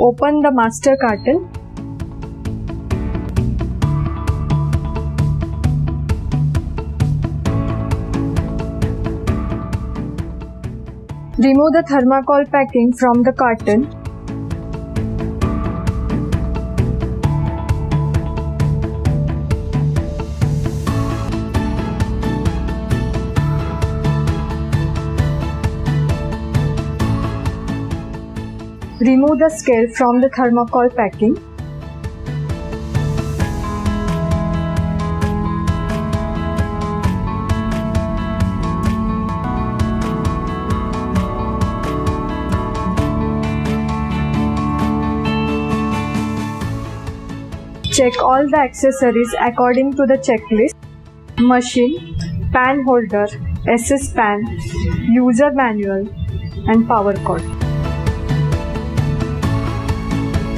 Open the master carton. Remove the thermocol packing from the carton. Remove the scale from the thermocol packing. Check all the accessories according to the checklist. Machine, pan holder, SS pan, user manual and power cord.